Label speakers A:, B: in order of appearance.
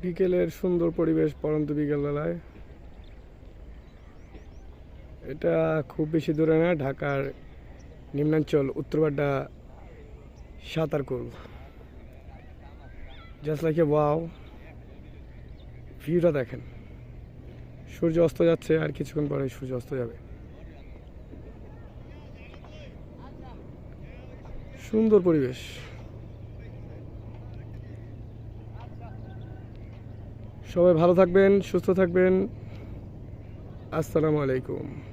A: বিকেলের সুন্দর পরিবেশ, পরন্ত বিকেলবেলায়। এটা খুব বেশি দূরে না, ঢাকার নিম্নাঞ্চল উত্তরপাড্ডা Satarkul. Just like a wow, ভিউটা দেখেন। সূর্য অস্ত যাচ্ছে, আর কিছুক্ষণ পরে সূর্য অস্ত যাবে। সুন্দর পরিবেশ। সবাই ভালো থাকবেন, সুস্থ থাকবেন। আসসালামু আলাইকুম।